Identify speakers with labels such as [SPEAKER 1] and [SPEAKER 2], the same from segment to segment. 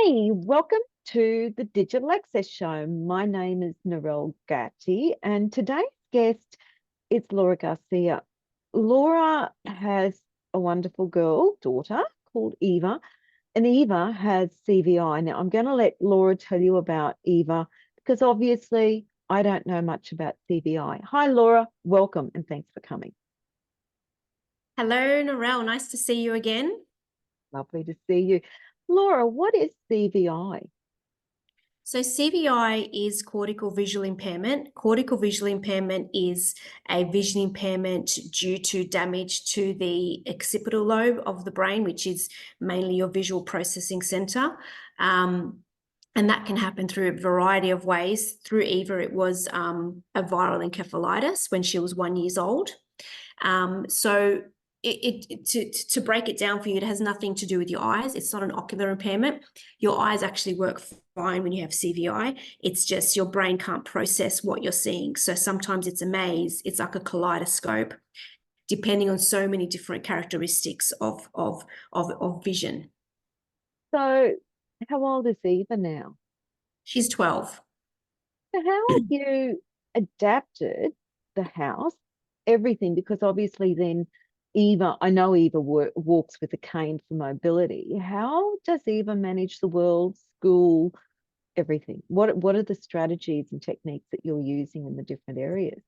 [SPEAKER 1] Hi, welcome to the Digital Access Show. My name is Narelle Gatti, and today's guest is Laura Garcia. Laura has a wonderful daughter called Eva, and Eva has CVI. Now, I'm going to let Laura tell you about Eva because obviously I don't know much about CVI. Hi, Laura. Welcome, and thanks for coming.
[SPEAKER 2] Hello, Narelle. Nice to see you again.
[SPEAKER 1] Lovely to see you. Laura, what is CVI?
[SPEAKER 2] So CVI is cortical-visual impairment. Cortical-visual impairment is a vision impairment due to damage to the occipital lobe of the brain, which is mainly your visual processing center. And that can happen through a variety of ways. Through Eva, it was a viral encephalitis when she was 1 year old. To break it down for you, it has nothing to do with your eyes. It's not an ocular impairment. Your eyes actually work fine when you have CVI. It's just your brain can't process what you're seeing. So sometimes it's a maze. It's like a kaleidoscope, depending on so many different characteristics of vision.
[SPEAKER 1] So, how old is Eva now?
[SPEAKER 2] She's 12.
[SPEAKER 1] So how have you adapted the house, everything? Because obviously then Eva, I know Eva walks with a cane for mobility. How does Eva manage the world, school, everything? What are the strategies and techniques that you're using in the different areas?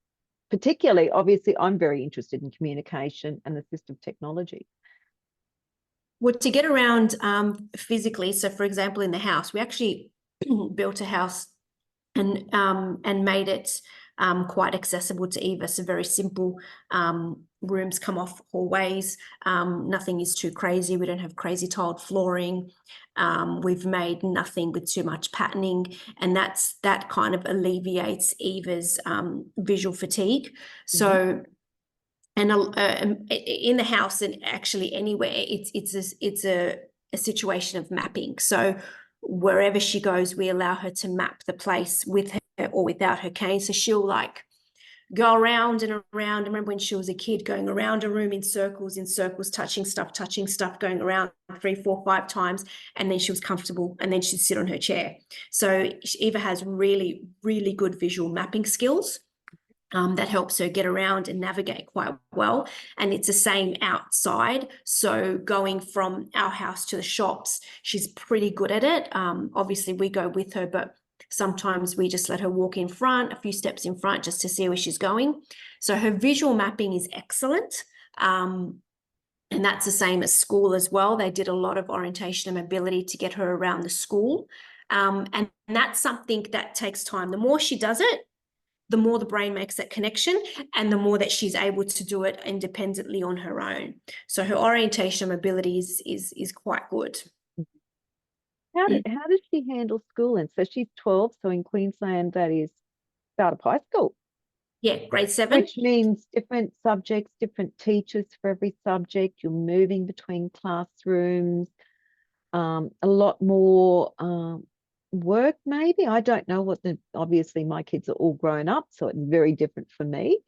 [SPEAKER 1] Particularly, obviously, I'm very interested in communication and assistive technology.
[SPEAKER 2] Well, to get around physically, so for example, in the house, we actually built a house and made it quite accessible to Eva. So very simple rooms come off hallways. Nothing is too crazy. We don't have crazy tiled flooring. We've made nothing with too much patterning, and that kind of alleviates Eva's visual fatigue. So, and in the house and actually anywhere, it's a situation of mapping. So wherever she goes, we allow her to map the place with her or without her cane. So she'll like go around and around. I remember when she was a kid going around a room in circles, touching stuff, going around 3, 4, 5 times. And then she was comfortable and then she'd sit on her chair. So Eva has really, really good visual mapping skills. That helps her get around and navigate quite well. And it's the same outside. So going from our house to the shops, she's pretty good at it. Obviously, we go with her, but sometimes we just let her walk in front, a few steps in front, just to see where she's going. So her visual mapping is excellent. And that's the same at school as well. They did a lot of orientation and mobility to get her around the school. And that's something that takes time. The more she does it, the more the brain makes that connection and the more that she's able to do it independently on her own. So her orientation and mobility is quite good.
[SPEAKER 1] How does she handle school? And so she's 12, so in Queensland, that is start of high school.
[SPEAKER 2] Yeah, grade 7.
[SPEAKER 1] Which means different subjects, different teachers for every subject. You're moving between classrooms, a lot more work maybe. I don't know obviously my kids are all grown up, so it's very different for me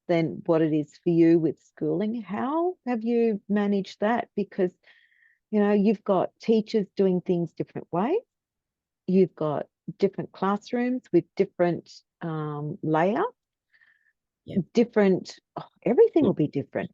[SPEAKER 1] than what it is for you with schooling. How have you managed that? Because, you know, you've got teachers doing things different ways. You've got different classrooms with different layouts, everything will be different.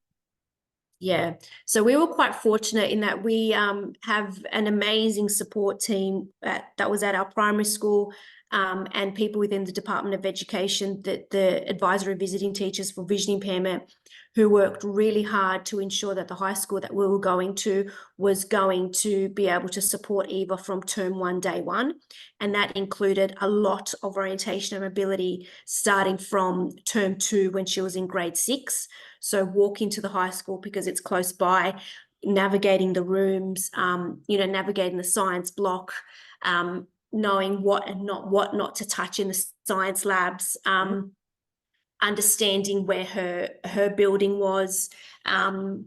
[SPEAKER 2] Yeah, so we were quite fortunate in that we have an amazing support team that was at our primary school and people within the Department of Education, the advisory visiting teachers for vision impairment, who worked really hard to ensure that the high school that we were going to was going to be able to support Eva from term 1, day 1. And that included a lot of orientation and mobility starting from term 2 when she was in grade 6. So walking to the high school because it's close by, navigating the rooms, navigating the science block, knowing what not to touch in the science labs, understanding where her building was,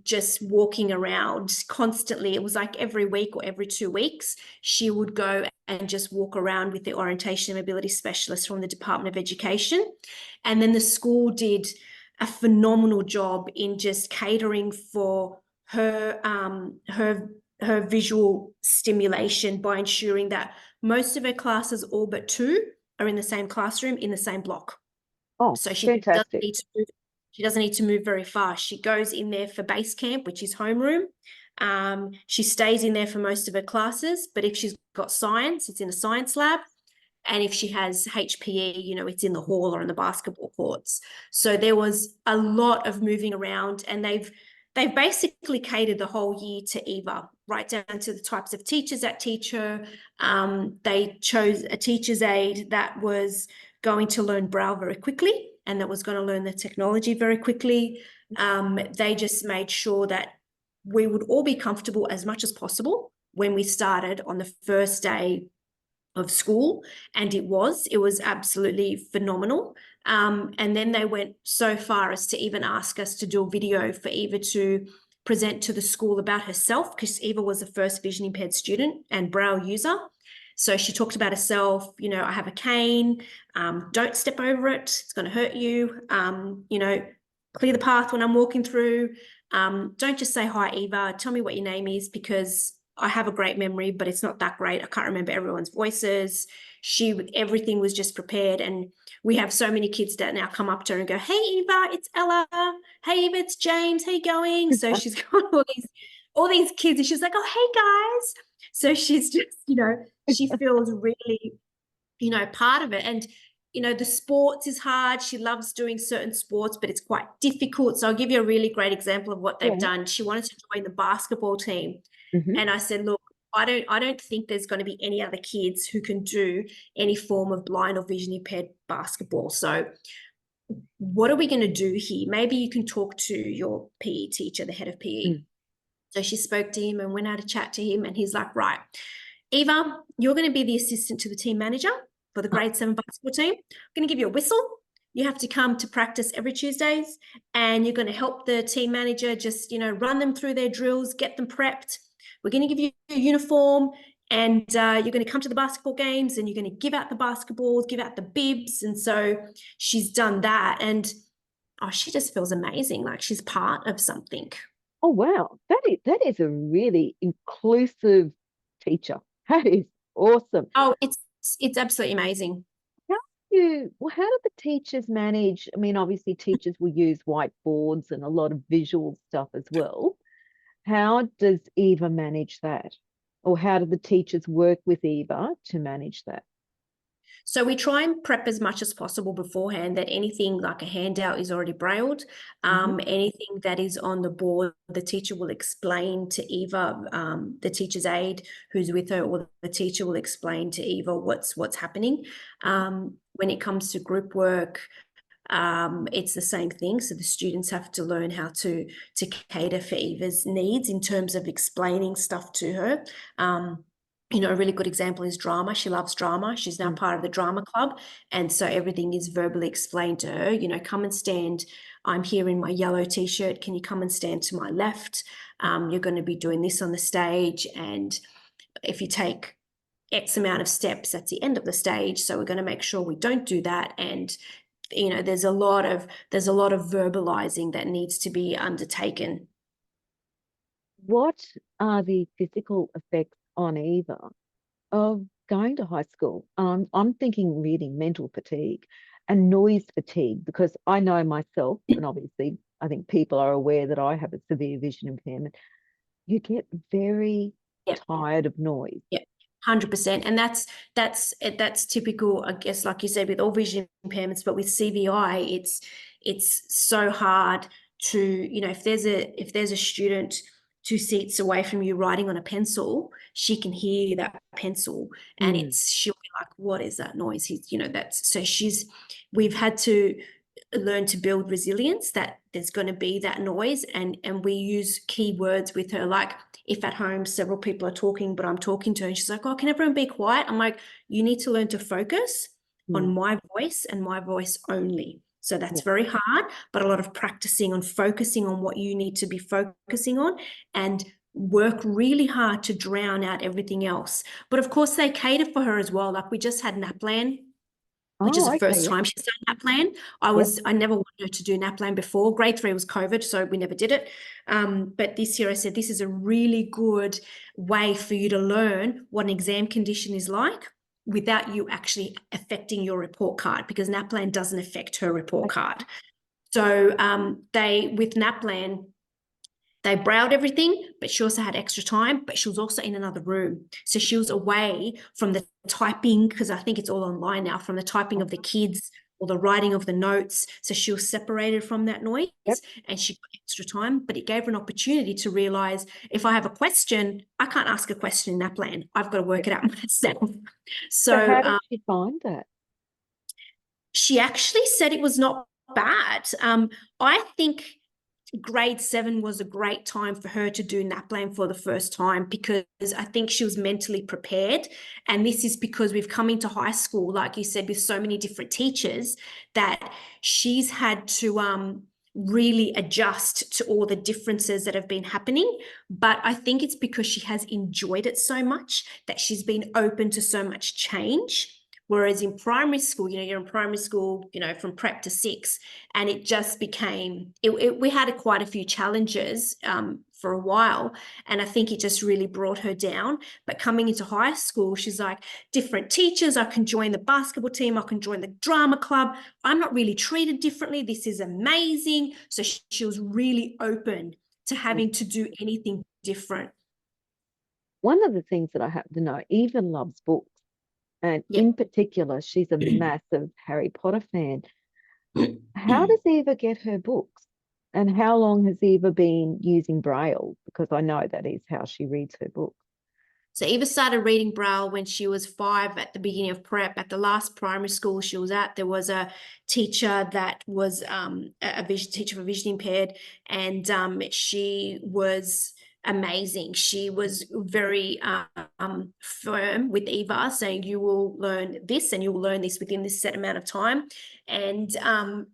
[SPEAKER 2] just walking around constantly. It was like every week or every 2 weeks, she would go and just walk around with the orientation and mobility specialist from the Department of Education. And then the school did a phenomenal job in just catering for her her visual stimulation by ensuring that most of her classes, all but two, are in the same classroom in the same block.
[SPEAKER 1] Oh,
[SPEAKER 2] So she doesn't
[SPEAKER 1] fantastic.
[SPEAKER 2] need to move, she doesn't need to move very far. She goes in there for base camp, which is homeroom. She stays in there for most of her classes, but if she's got science, it's in a science lab. And if she has HPE, you know, it's in the hall or in the basketball courts. So there was a lot of moving around, and they've basically catered the whole year to Eva, right down to the types of teachers that teach her. They chose a teacher's aide that was going to learn Braille very quickly and that was going to learn the technology very quickly. They just made sure that we would all be comfortable as much as possible when we started on the first day of school, and it was absolutely phenomenal. And then they went so far as to even ask us to do a video for Eva to present to the school about herself, because Eva was the first vision impaired student and Braille user. So she talked about herself, you know, I have a cane, don't step over it, it's going to hurt you, you know, clear the path when I'm walking through. Don't just say, hi, Eva, tell me what your name is, because I have a great memory, but it's not that great. I can't remember everyone's voices. Everything was just prepared. And we have so many kids that now come up to her and go, hey, Eva, it's Ella. Hey, Eva, it's James. How you going? So she's got all these kids, and she's like, oh, hey, guys. So she's just, you know, she feels really, you know, part of it. And, you know, the sports is hard. She loves doing certain sports, but it's quite difficult. So I'll give you a really great example of what they've done. She wanted to join the basketball team. And I said, look, I don't think there's going to be any other kids who can do any form of blind or vision impaired basketball. So what are we going to do here? Maybe you can talk to your PE teacher, the head of PE. So she spoke to him and went out to chat to him, and he's like, right, Eva, you're going to be the assistant to the team manager for the grade 7 basketball team. I'm going to give you a whistle. You have to come to practice every Tuesdays, and you're going to help the team manager just, you know, run them through their drills, get them prepped. We're going to give you a uniform, and you're going to come to the basketball games, and you're going to give out the basketballs, give out the bibs. And so she's done that, and she just feels amazing, like she's part of something.
[SPEAKER 1] Oh, wow. That is a really inclusive teacher. That is awesome.
[SPEAKER 2] Oh, it's absolutely amazing.
[SPEAKER 1] How do the teachers manage? I mean, obviously teachers will use whiteboards and a lot of visual stuff as well. How does Eva manage that? Or how do the teachers work with Eva to manage that?
[SPEAKER 2] So we try and prep as much as possible beforehand, that anything like a handout is already brailled. Anything that is on the board, the teacher will explain to Eva, the teacher's aide who's with her, or the teacher will explain to Eva what's happening. When it comes to group work, it's the same thing. So the students have to learn how to cater for Eva's needs in terms of explaining stuff to her. You know, a really good example is drama. She loves drama. She's now part of the drama club. And so everything is verbally explained to her. You know, come and stand. I'm here in my yellow t-shirt. Can you come and stand to my left? You're going to be doing this on the stage. And if you take X amount of steps, that's the end of the stage. So we're going to make sure we don't do that. And, you know, there's a lot of verbalizing that needs to be undertaken.
[SPEAKER 1] What are the physical effects on Eva of going to high school? I'm thinking really mental fatigue and noise fatigue, because I know myself, and obviously I think people are aware that I have a severe vision impairment. You get very tired of noise.
[SPEAKER 2] 100%. And that's typical, I guess, like you said, with all vision impairments, but with CVI, it's so hard to, you know, if there's a student 2 seats away from you writing on a pencil, she can hear that pencil, and she'll be like, what is that noise? We've had to learn to build resilience, that there's going to be that noise, and we use key words with her, like if at home several people are talking but I'm talking to her and she's like, oh, can everyone be quiet? I'm like, you need to learn to focus on my voice and my voice only. So that's very hard, but a lot of practicing on focusing on what you need to be focusing on, and work really hard to drown out everything else. But of course they cater for her as well. Like we just had NAPLAN which is
[SPEAKER 1] Oh,
[SPEAKER 2] the
[SPEAKER 1] okay.
[SPEAKER 2] first
[SPEAKER 1] Yep.
[SPEAKER 2] time she's done NAPLAN.
[SPEAKER 1] Yep.
[SPEAKER 2] I never wanted her to do NAPLAN before. Grade 3 was COVID, so we never did it. But this year I said, this is a really good way for you to learn what an exam condition is like without you actually affecting your report card, because NAPLAN doesn't affect her report card. So with NAPLAN, they brailled everything, but she also had extra time, but she was also in another room. So she was away from the typing, because I think it's all online now, from the typing of the kids or the writing of the notes. So she was separated from that noise.
[SPEAKER 1] Yep.
[SPEAKER 2] And she got extra time, but it gave her an opportunity to realize, if I have a question, I can't ask a question in NAPLAN. I've got to work it out myself.
[SPEAKER 1] So how did
[SPEAKER 2] So
[SPEAKER 1] she find that?
[SPEAKER 2] she actually said it was not bad. I think grade 7 was a great time for her to do NAPLAN for the first time, because I think she was mentally prepared. And this is because we've come into high school, like you said, with so many different teachers, that she's had to really adjust to all the differences that have been happening. But I think it's because she has enjoyed it so much that she's been open to so much change. Whereas in primary school, you're in primary school, from prep to 6, and it just became, we had quite a few challenges for a while, and I think it just really brought her down. But coming into high school, she's like, different teachers, I can join the basketball team, I can join the drama club, I'm not really treated differently, this is amazing. So she was really open to having to do anything different.
[SPEAKER 1] One of the things that I happen to know, Eva loves books. And
[SPEAKER 2] Yep.
[SPEAKER 1] in particular, she's a massive Harry Potter fan. How does Eva get her books? And how long has Eva been using Braille? Because I know that is how she reads her books.
[SPEAKER 2] So Eva started reading Braille when she was 5 at the beginning of prep. At the last primary school she was at, there was a teacher that was a vision teacher for vision impaired, and she was amazing. She was very firm with Eva, saying, you will learn this and you'll learn this within this set amount of time. And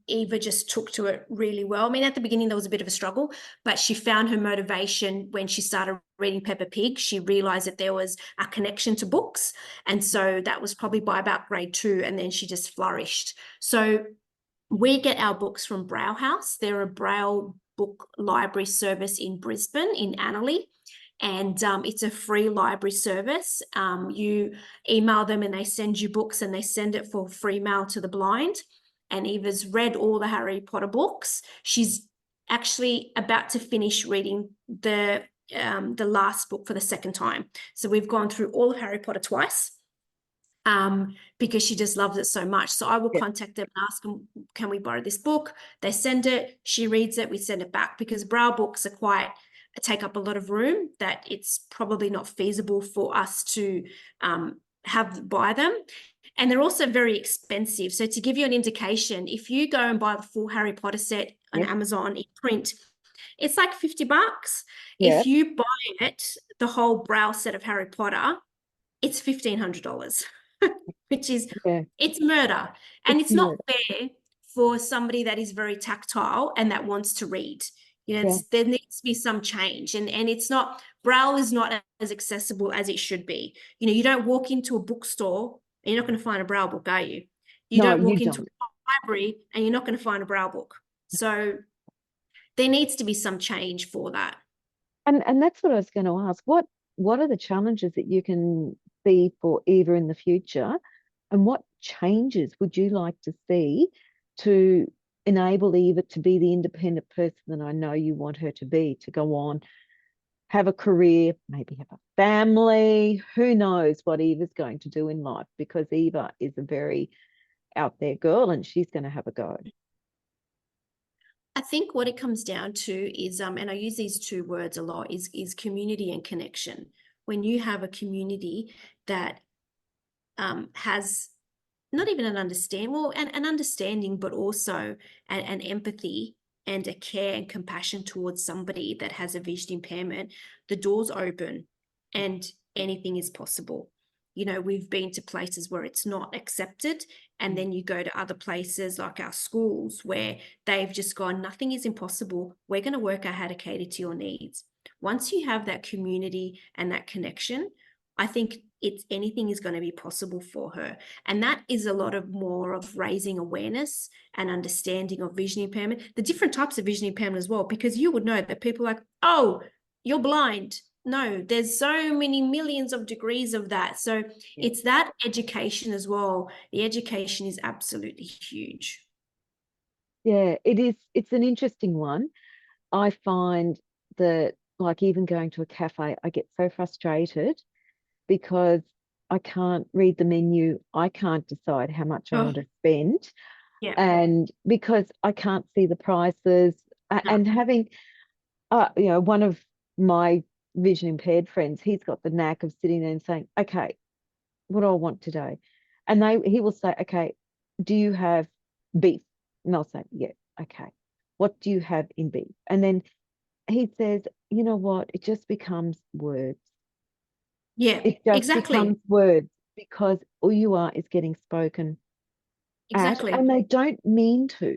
[SPEAKER 2] Eva just took to it really well. I mean, at the beginning there was a bit of a struggle, but she found her motivation when she started reading Peppa Pig. She realized that there was a connection to books. And so that was probably by about grade 2, and then she just flourished. So we get our books from Braille House. They're a Braille book library service in Brisbane, in Annerley. And it's a free library service. You email them and they send you books, and they send it for free mail to the blind. And Eva's read all the Harry Potter books. She's actually about to finish reading the last book for the second time. So we've gone through all of Harry Potter twice. Because she just loves it so much. So I will contact them and ask them, can we borrow this book? They send it, she reads it, we send it back, because Braille books are take up a lot of room, that it's probably not feasible for us to buy them. And they're also very expensive. So to give you an indication, if you go and buy the full Harry Potter set on Amazon in print, it's like $50. If you buy it, the whole Braille set of Harry Potter, it's $1,500. Which is, it's murder. And it's not fair for somebody that is very tactile and that wants to read. There needs to be some change. And it's not, Braille is not as accessible as it should be. You don't walk into a bookstore and you're not going to find a Braille book, are you? You don't walk into a library and you're not going to find a Braille book. So there needs to be some change for that.
[SPEAKER 1] And that's what I was going to ask. What are the challenges that you can see for Eva in the future? And what changes would you like to see to enable Eva to be the independent person that I know you want her to be, to go on, have a career, maybe have a family? Who knows what Eva's going to do in life, because Eva is a very out there girl and she's going to have a go.
[SPEAKER 2] I think what it comes down to is, and I use these two words a lot, is community and connection. When you have a community that has not even an understanding, but also an empathy and a care and compassion towards somebody that has a vision impairment, the doors open and anything is possible. We've been to places where it's not accepted, and then you go to other places like our schools where they've just gone, nothing is impossible. We're going to work out how to cater to your needs. Once you have that community and that connection, I think anything is going to be possible for her. And that is a lot of more of raising awareness and understanding of vision impairment, the different types of vision impairment as well, because you would know that people are like, oh, you're blind. No, there's so many millions of degrees of that. So it's that education as well. The education is absolutely huge.
[SPEAKER 1] Yeah, it is. It's an interesting one. I find that, like, even going to a cafe, I get so frustrated because I can't read the menu. I can't decide how much I
[SPEAKER 2] Oh,
[SPEAKER 1] want to spend.
[SPEAKER 2] yeah.
[SPEAKER 1] And because I can't see the prices,
[SPEAKER 2] No.
[SPEAKER 1] and having, one of my vision impaired friends, he's got the knack of sitting there and saying, okay, what do I want today? And he will say, okay, do you have beef? And I'll say, yeah, okay. What do you have in beef? And then he says, you know what? It just becomes words.
[SPEAKER 2] Yeah,
[SPEAKER 1] It just
[SPEAKER 2] exactly.
[SPEAKER 1] becomes words because all you are is getting spoken at,
[SPEAKER 2] Exactly.
[SPEAKER 1] and they don't mean to.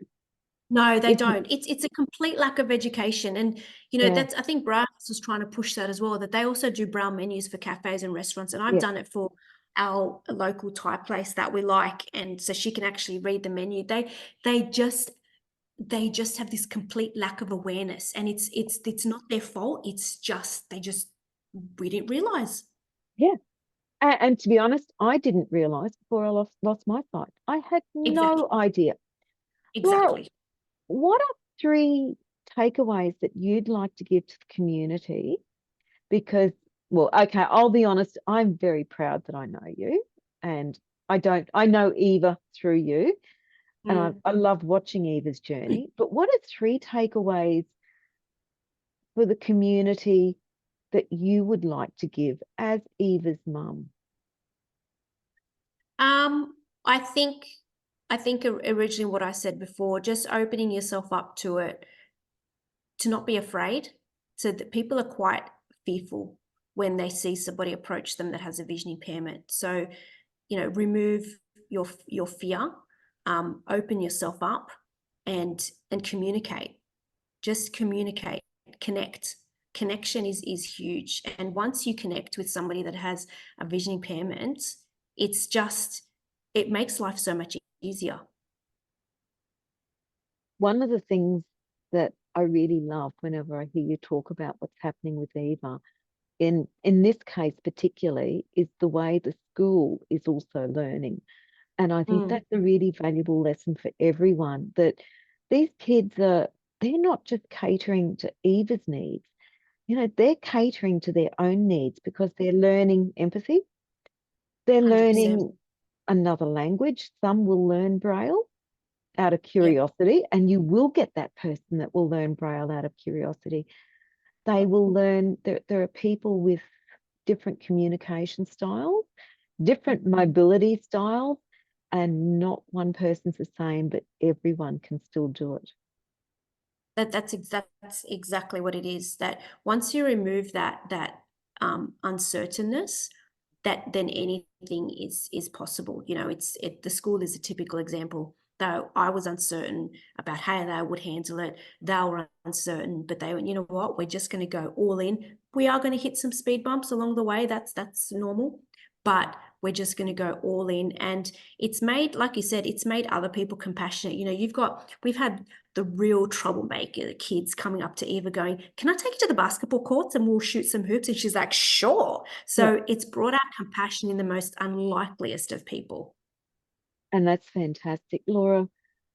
[SPEAKER 2] No, they
[SPEAKER 1] It,
[SPEAKER 2] don't. It's a complete lack of education. And
[SPEAKER 1] yeah,
[SPEAKER 2] that's, I think Braille House was trying to push that as well, that they also do Braille menus for cafes and restaurants. And I've
[SPEAKER 1] yeah.
[SPEAKER 2] done it for our local Thai place that we like. And so she can actually read the menu. They just have this complete lack of awareness. And it's not their fault. It's just we didn't realize.
[SPEAKER 1] Yeah. And to be honest, I didn't realize before I lost my sight. I had
[SPEAKER 2] Exactly.
[SPEAKER 1] no idea. Laura,
[SPEAKER 2] Exactly.
[SPEAKER 1] what are three takeaways that you'd like to give to the community? Because, well, okay, I'll be honest, I'm very proud that I know you. And I know Eva through you. And
[SPEAKER 2] Mm.
[SPEAKER 1] I love watching Eva's journey. But what are three takeaways for the community that you would like to give as Eva's mum?
[SPEAKER 2] Um, I think originally what I said before, just opening yourself up to it, to not be afraid. So that people are quite fearful when they see somebody approach them that has a vision impairment. So, remove your fear, open yourself up, and communicate. Just communicate, connect. Connection is huge. And once you connect with somebody that has a vision impairment, it's just, it makes life so much easier.
[SPEAKER 1] One of the things that I really love whenever I hear you talk about what's happening with Eva, in this case particularly, is the way the school is also learning. And I think
[SPEAKER 2] Mm,
[SPEAKER 1] that's a really valuable lesson for everyone, that these kids they're not just catering to Eva's needs, they're catering to their own needs because they're learning empathy. They're
[SPEAKER 2] 100%.
[SPEAKER 1] learning another language. Some will learn Braille out of
[SPEAKER 2] Yep.
[SPEAKER 1] curiosity, and you will get that person that will learn Braille out of curiosity. They will learn, there are people with different communication styles, different mobility styles, and not one person's the same, but everyone can still do it.
[SPEAKER 2] That's exactly what it is. That once you remove uncertainness, that then anything is possible. The school is a typical example. Though I was uncertain about how they would handle it, they were uncertain, but they went, you know what, we're just going to go all in. We are going to hit some speed bumps along the way. That's normal, but we're just going to go all in. And it's made, like you said, it's made other people compassionate. We've had the real troublemaker kids coming up to Eva going, can I take you to the basketball courts and we'll shoot some hoops? And she's like, sure.
[SPEAKER 1] Yeah.
[SPEAKER 2] So it's brought out compassion in the most unlikeliest of people.
[SPEAKER 1] And that's fantastic. Laura,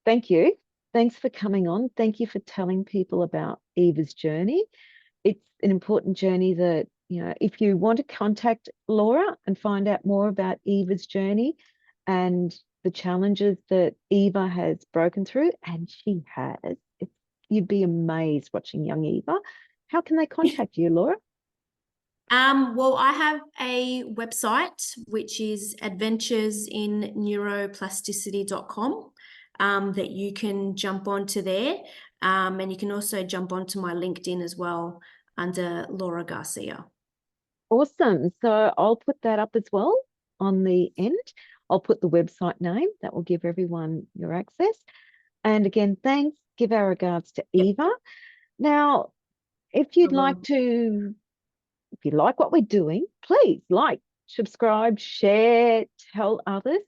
[SPEAKER 1] thank you. Thanks for coming on. Thank you for telling people about Eva's journey. It's an important journey that, if you want to contact Laura and find out more about Eva's journey and the challenges that Eva has broken through, and she has, you'd be amazed watching young Eva. How can they contact you, Laura?
[SPEAKER 2] Well, I have a website which is adventuresinneuroplasticity.com, that you can jump onto there. And you can also jump onto my LinkedIn as well under Laura Garcia.
[SPEAKER 1] Awesome. So I'll put that up as well on the end. I'll put the website name that will give everyone your access. And again, thanks. Give our regards to
[SPEAKER 2] Yep,
[SPEAKER 1] Eva. Now, if
[SPEAKER 2] I
[SPEAKER 1] you'd like
[SPEAKER 2] will.
[SPEAKER 1] to, if you like what we're doing, please like, subscribe, share, tell others,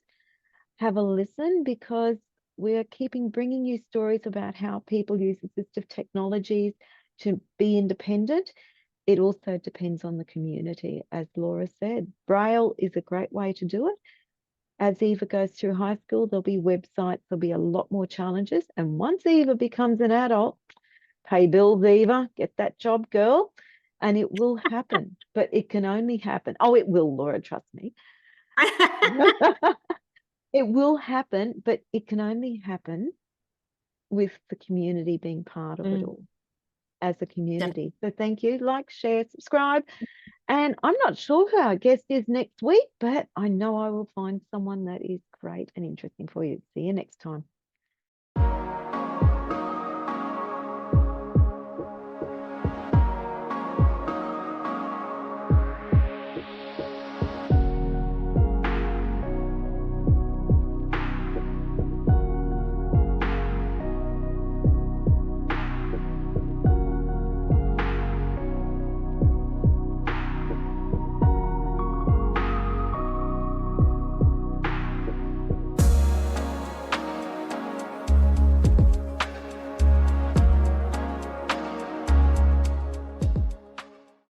[SPEAKER 1] have a listen, because we're bringing you stories about how people use assistive technologies to be independent. It also depends on the community, as Laura said. Braille is a great way to do it. As Eva goes through high school, there'll be websites, there'll be a lot more challenges. And once Eva becomes an adult, pay bills, Eva, get that job, girl, and it will happen. But it can only happen. Oh, it will, Laura, trust me. It will happen, but it can only happen with the community being part of it all, as a community. So thank you. Like, share, subscribe. And I'm not sure who our guest is next week, but I know I will find someone that is great and interesting for you. See you next time.